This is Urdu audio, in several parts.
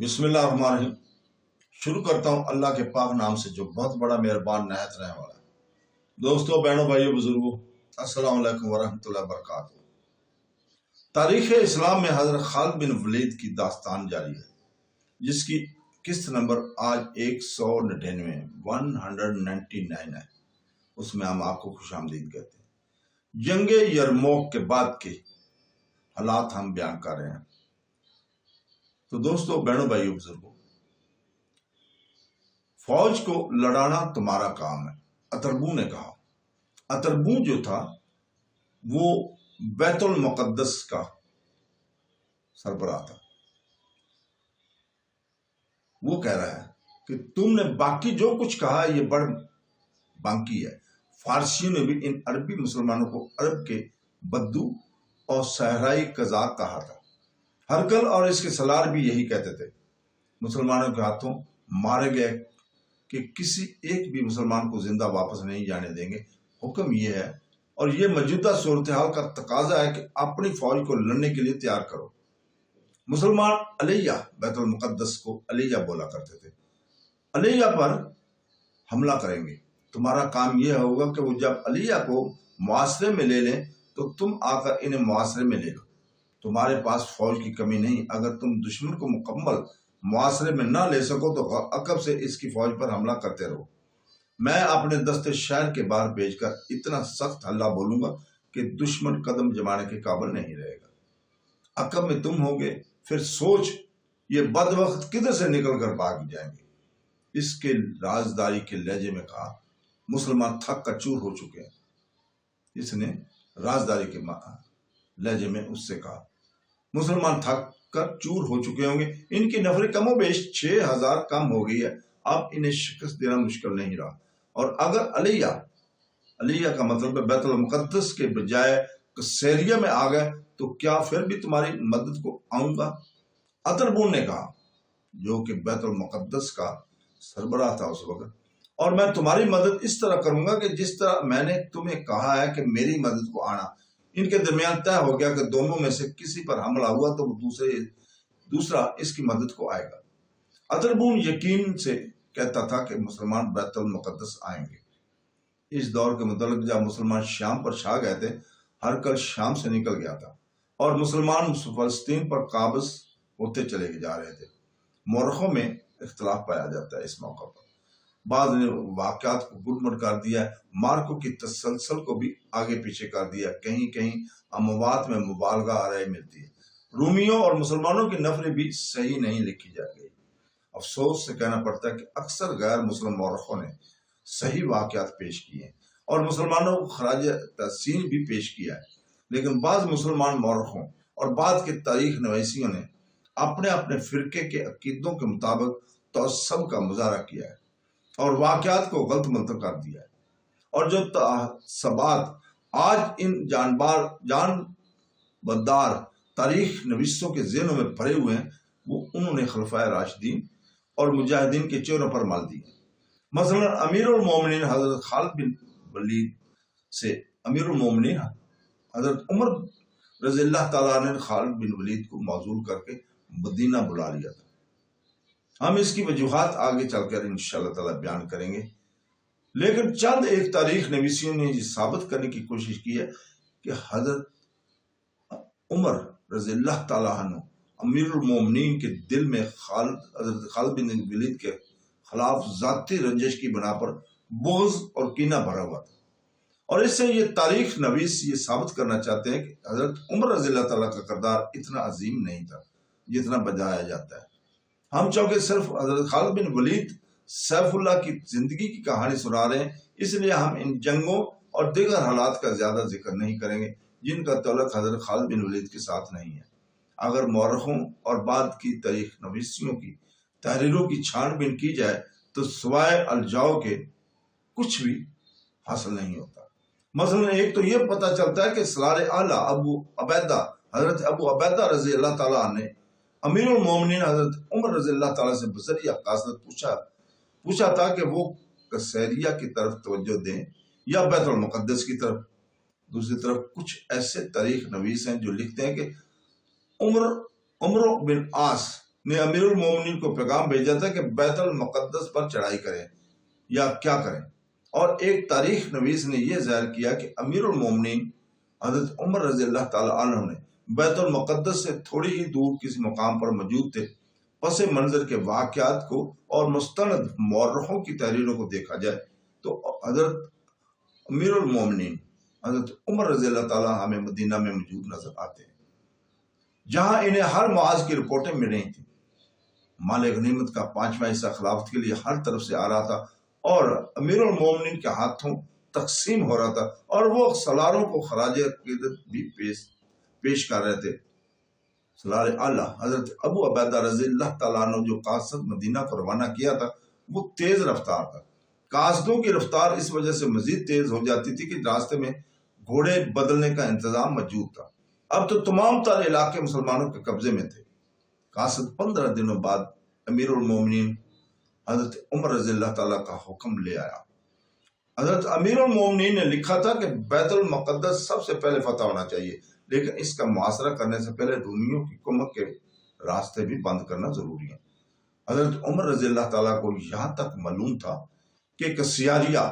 بسم اللہ الرحمن الرحیم۔ شروع کرتا ہوں اللہ کے پاک نام سے جو بہت بڑا مہربان نہایت رحم والا ہے۔ دوستو، بہنوں، بھائیو، بزرگوں، السلام علیکم ورحمۃ اللہ وبرکاتہ۔ تاریخ اسلام میں حضرت خالد بن ولید کی داستان جاری ہے، جس کی قسط نمبر آج 199 ہے۔ اس میں ہم آپ کو خوش آمدید کہتے ہیں۔ جنگ یرموک کے بعد کے حالات ہم بیان کر رہے ہیں۔ تو دوستو، بہنوں، بھائیو، بزرگوں، فوج کو لڑانا تمہارا کام ہے، اتربو نے کہا۔ اتربو جو تھا وہ بیت المقدس کا سربراہ تھا۔ وہ کہہ رہا ہے کہ تم نے باقی جو کچھ کہا یہ بڑھ بانکی ہے۔ فارسیوں نے بھی ان عربی مسلمانوں کو عرب کے بدو اور صحرائی قزاق کہا تھا۔ ہرکل اور اس کے سالار بھی یہی کہتے تھے۔ مسلمانوں کے ہاتھوں مارے گئے کہ کسی ایک بھی مسلمان کو زندہ واپس نہیں جانے دیں گے۔ حکم یہ ہے اور یہ موجودہ صورتحال کا تقاضا ہے کہ اپنی فوج کو لڑنے کے لیے تیار کرو۔ مسلمان علیہ بیت المقدس کو علیہ بولا کرتے تھے۔ علیہ پر حملہ کریں گے۔ تمہارا کام یہ ہوگا کہ وہ جب علیہ کو معاصرے میں لے لیں تو تم آ کر انہیں معاصرے میں لے لو۔ تمہارے پاس فوج کی کمی نہیں۔ اگر تم دشمن کو مکمل معاصرے میں نہ لے سکو تو عقب سے اس کی فوج پر حملہ کرتے رہو۔ میں اپنے دستے شہر کے باہر بھیج کر اتنا سخت ہلہ بولوں گا کہ دشمن قدم جمانے کے قابل نہیں رہے گا۔ عقب میں تم ہوگے، پھر سوچ یہ بد وقت کدھر سے نکل کر بھاگ جائیں گے۔ اس کے رازداری کے لہجے میں کہا، مسلمان تھک کر چور ہو چکے ہیں۔ اس نے رازداری کے لہجے میں اس سے کہا، مسلمان تھک کر چور ہو چکے ہوں گے۔ ان کی نفری کم و بیش 6000 کم ہو گئی ہے۔ اب انہیں شکست دینا مشکل نہیں رہا۔ اور اگر علیہ کا مطلب ہے بیت المقدس کے بجائے سیریا میں آ گئے تو کیا پھر بھی تمہاری مدد کو آؤں گا؟ اتربون نے کہا، جو کہ بیت المقدس کا سربراہ تھا اس وقت، اور میں تمہاری مدد اس طرح کروں گا کہ جس طرح میں نے تمہیں کہا ہے کہ میری مدد کو آنا۔ ان کے درمیان طے ہو گیا کہ دونوں میں سے کسی پر حملہ ہوا تو دوسرا اس کی مدد کو آئے گا۔ اتربون یقین سے کہتا تھا کہ مسلمان بیت المقدس آئیں گے۔ اس دور کے متعلق جب مسلمان شام پر چھا گئے تھے، ہرکل شام سے نکل گیا تھا اور مسلمان فلسطین پر قابض ہوتے چلے جا رہے تھے۔ مورخوں میں اختلاف پایا جاتا ہے۔ اس موقع پر بعض نے واقعات کو گڈمٹ کر دیا، مارکوں کی تسلسل کو بھی آگے پیچھے کر دیا۔ کہیں کہیں اموات میں مبالغہ آرائی ملتی ہے۔ رومیوں اور مسلمانوں کی نفری بھی صحیح نہیں لکھی جا گئی۔ افسوس سے کہنا پڑتا ہے کہ اکثر غیر مسلم مورخوں نے صحیح واقعات پیش کیے ہیں اور مسلمانوں کو خراج تحسین بھی پیش کیا ہے، لیکن بعض مسلمان مورخوں اور بعد کے تاریخ نویسیوں نے اپنے اپنے فرقے کے عقیدوں کے مطابق تعصب کا مظاہرہ کیا ہے اور واقعات کو غلط منتقل کر دیا ہے۔ اور جو تعصبات آج ان جانبدار تاریخ نویسوں کے ذہنوں میں بھرے ہوئے ہیں، وہ انہوں نے خلفائے راشدین اور مجاہدین کے چہروں پر مال دی ہیں۔ مثلا امیر المومنین حضرت خالد بن ولید سے امیر المومنین حضرت عمر رضی اللہ تعالیٰ نے خالد بن ولید کو معزول کر کے مدینہ بلا لیا تھا۔ ہم اس کی وجوہات آگے چل کر انشاءاللہ تعالیٰ بیان کریں گے، لیکن چند ایک تاریخ نویسیوں نے یہ ثابت کرنے کی کوشش کی ہے کہ حضرت عمر رضی اللہ تعالیٰ عنہ امیر المومنین کے دل میں حضرت خالد بن ولید کے خلاف ذاتی رنجش کی بنا پر بغض اور کینہ بھرا ہوا تھا، اور اس سے یہ تاریخ نویس یہ ثابت کرنا چاہتے ہیں کہ حضرت عمر رضی اللہ تعالیٰ کا کردار اتنا عظیم نہیں تھا جتنا بجایا جاتا ہے۔ ہم چونکہ صرف حضرت خالد بن ولید سیف اللہ کی زندگی کی کہانی سنا رہے ہیں، اس لیے ہم ان جنگوں اور دیگر حالات کا زیادہ ذکر نہیں کریں گے جن کا تعلق حضرت خالد بن ولید کے ساتھ نہیں ہے۔ اگر مورخوں اور بعد کی تاریخ نویسیوں کی تحریروں کی چھان بین کی جائے تو سوائے الجاؤ کے کچھ بھی حاصل نہیں ہوتا۔ مثلا ایک تو یہ پتہ چلتا ہے کہ سالار اعلیٰ حضرت ابو عبیدہ رضی اللہ تعالیٰ نے امیر المومنین حضرت عمر رضی اللہ تعالیٰ سے بذریعہ قاصد پوچھا تھا کہ وہ سیریا کی طرف توجہ دیں یا بیت المقدس کی طرف۔ دوسری طرف کچھ ایسے تاریخ نویس ہیں جو لکھتے ہیں کہ عمر بن عاص نے امیر المومنین کو پیغام بھیجا تھا کہ بیت المقدس پر چڑھائی کریں یا کیا کریں، اور ایک تاریخ نویس نے یہ ظاہر کیا کہ امیر المومنین حضرت عمر رضی اللہ تعالی عنہ نے بیت المقدس سے تھوڑی ہی دور کسی مقام پر موجود تھے۔ پس منظر کے واقعات کو اور مستند مورخوں کی تحریروں کو دیکھا جائے تو حضرت امیر المومنین حضرت عمر رضی اللہ تعالیٰ ہمیں مدینہ میں موجود نظر آتے ہیں، جہاں انہیں ہر معاذ کی رپورٹیں مل رہی تھیں۔ مال غنیمت کا 5واں حصہ خلافت کے لیے ہر طرف سے آ رہا تھا اور امیر المومنین کے ہاتھوں تقسیم ہو رہا تھا، اور وہ سالاروں کو خراج عقیدت بھی پیش کر رہے تھے۔ سالار اعلیٰ حضرت ابو عبیدہ رضی اللہ تعالیٰ عنہ جو قاصد مدینہ کو روانہ کیا تھا وہ تیز رفتار تھا۔ قاصدوں کی رفتار اس وجہ سے مزید تیز ہو جاتی تھی کہ راستے میں گھوڑے بدلنے کا انتظام موجود تھا۔ اب تو تمام تر علاقے مسلمانوں کے قبضے میں تھے۔ قاصد 15 دنوں بعد امیر المومنین حضرت عمر رضی اللہ تعالیٰ کا حکم لے آیا۔ حضرت امیر المومنین نے لکھا تھا کہ بیت المقدس سب سے پہلے فتح ہونا چاہیے، لیکن اس کا محاصرہ کرنے سے پہلے رومیوں کی کمک کے راستے بھی بند کرنا ضروری ہے۔ حضرت عمر رضی اللہ تعالیٰ کو یہاں تک معلوم تھا کہ کسیاریہ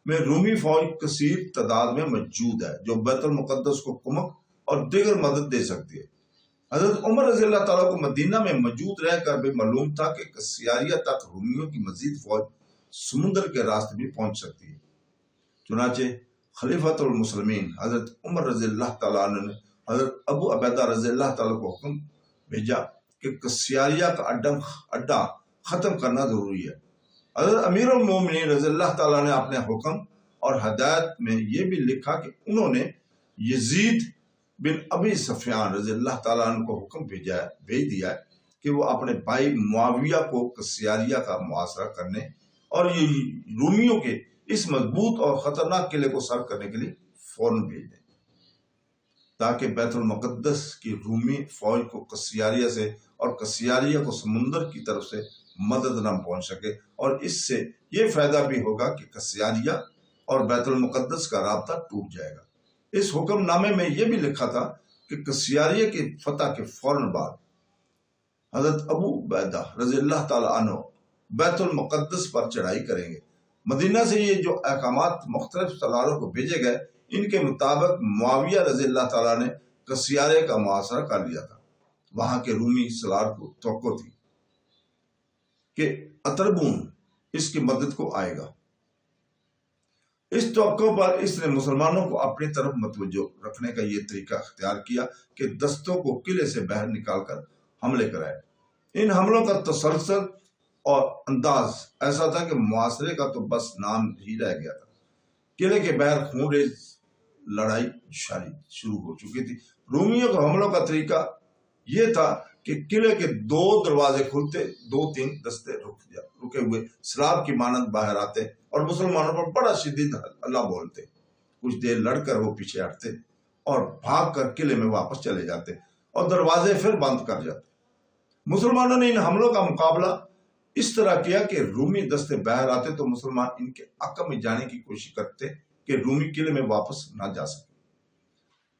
میں رومی فوج کثیر تعداد میں موجود ہے جو بیت المقدس کو کمک اور دیگر مدد دے سکتی ہے۔ حضرت عمر رضی اللہ تعالیٰ کو مدینہ میں موجود رہ کر بھی معلوم تھا کہ کسیاریہ تک رومیوں کی مزید فوج سمندر کے راستے بھی پہنچ سکتی ہے۔ چنانچہ خلیفۃ المسلمین حضرت عمر رضی اللہ تعالیٰ عنہ نے حضرت ابو عبیدہ رضی اللہ تعالیٰ کو حکم بھیجا کہ کسیاریہ کا اڈا ختم کرنا ضروری ہے۔ حضرت امیر المومنین رضی اللہ تعالیٰ نے اپنے حکم اور ہدایت میں یہ بھی لکھا کہ انہوں نے یزید بن ابی سفیان رضی اللہ تعالیٰ عنہ کو حکم بھیج دیا ہے کہ وہ اپنے بھائی معاویہ کو کسیاریہ کا محاصرہ کرنے اور یہ رومیوں کے اس مضبوط اور خطرناک قلعے کو سر کرنے کے لیے فوراً بھیج دیں، تاکہ بیت المقدس کی رومی فوج کو کسیاریہ سے اور کسیاریہ کو سمندر کی طرف سے مدد نہ پہنچ سکے، اور اس سے یہ فائدہ بھی ہوگا کہ کسیاریہ اور بیت المقدس کا رابطہ ٹوٹ جائے گا۔ اس حکم نامے میں یہ بھی لکھا تھا کہ کسیاریہ کی فتح کے فوراً بعد حضرت ابو عبیدہ رضی اللہ تعالیٰ عنہ بیت المقدس پر چڑھائی کریں گے۔ مدینہ سے یہ جو احکامات مختلف سالاروں کو بھیجے گئے، ان کے مطابق معاویہ رضی اللہ تعالیٰ نے کسیاریہ کا محاصرہ کر لیا تھا۔ وہاں کے رومی سالار کو توقع تھی کہ اتربون اس کی مدد کو آئے گا۔ اس توقع پر اس نے مسلمانوں کو اپنی طرف متوجہ رکھنے کا یہ طریقہ اختیار کیا کہ دستوں کو قلعے سے باہر نکال کر حملے کرائے۔ ان حملوں کا تسلسل اور انداز ایسا تھا کہ محاصرے کا تو بس نام ہی رہ گیا تھا۔ قلعے کے باہر خون ریز لڑائی شروع ہو چکی تھی۔ رومیوں کے حملوں کا طریقہ یہ تھا کہ قلعے کے 2 دروازے کھلتے، 2-3 دستے رکے ہوئے سراب کی مانند باہر آتے اور مسلمانوں پر بڑا شدید اللہ بولتے۔ کچھ دیر لڑ کر وہ پیچھے ہٹتے اور بھاگ کر قلعے میں واپس چلے جاتے اور دروازے پھر بند کر جاتے۔ مسلمانوں نے ان حملوں کا مقابلہ اس طرح کیا کہ رومی دستے باہر آتے تو مسلمان ان کے عقب میں جانے کی کوشش کرتے کہ رومی قلعے میں واپس نہ جا سکے۔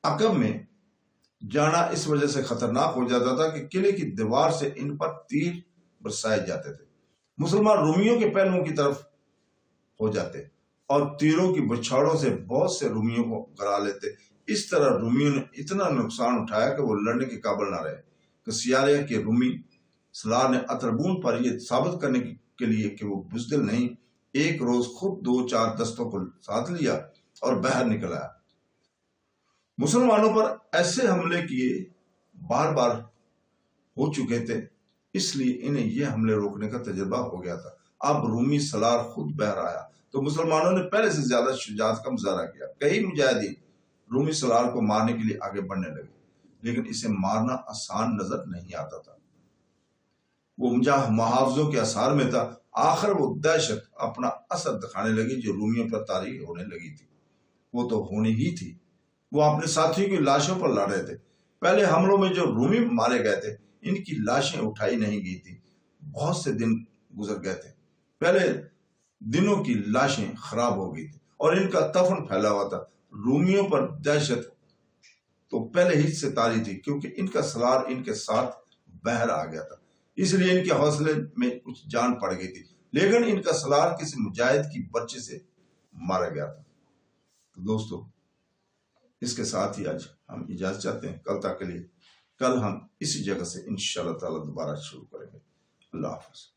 عقب میں جانا اس وجہ سے خطرناک ہو جاتا تھا کہ قلعے کی دیوار سے ان پر تیر برسائے جاتے تھے۔ مسلمان رومیوں کے پہلوؤں کی طرف ہو جاتے اور تیروں کی بچھاڑوں سے بہت سے رومیوں کو گرا لیتے۔ اس طرح رومیوں نے اتنا نقصان اٹھایا کہ وہ لڑنے کے قابل نہ رہے۔ کسیاریہ کے رومی سالار نے اتربون پر یہ ثابت کرنے کے لیے کہ وہ بزدل نہیں، ایک روز خود 2-4 دستوں کو ساتھ لیا اور باہر نکل آیا۔ مسلمانوں پر ایسے حملے کیے بار بار ہو چکے تھے، اس لیے انہیں یہ حملے روکنے کا تجربہ ہو گیا تھا۔ اب رومی سالار خود باہر آیا تو مسلمانوں نے پہلے سے زیادہ شجاعت کا مظاہرہ کیا۔ کئی مجاہدین رومی سالار کو مارنے کے لیے آگے بڑھنے لگے، لیکن اسے مارنا آسان نظر نہیں آتا تھا۔ وہ محافظوں کے اثار میں تھا۔ آخر وہ دہشت اپنا اثر دکھانے لگی جو رومیوں پر طاری ہونے لگی تھی۔ وہ تو ہونی ہی تھی۔ وہ اپنے ساتھیوں کی لاشوں پر لڑ رہے تھے۔ پہلے حملوں میں جو رومی مارے گئے تھے ان کی لاشیں اٹھائی نہیں گئی تھی۔ بہت سے دن گزر گئے تھے، پہلے دنوں کی لاشیں خراب ہو گئی تھی اور ان کا تفن پھیلا ہوا تھا۔ رومیوں پر دہشت تو پہلے ہی سے طاری تھی، کیونکہ ان کا سالار ان کے ساتھ بہر آ گیا تھا، اس لیے ان کے حوصلے میں کچھ جان پڑ گئی تھی، لیکن ان کا سلار کسی مجاہد کی برچے سے مارا گیا تھا۔ تو دوستو، اس کے ساتھ ہی آج ہم اجازت چاہتے ہیں، کل تک کے لیے۔ کل ہم اسی جگہ سے انشاءاللہ تعالی دوبارہ شروع کریں گے۔ اللہ حافظ۔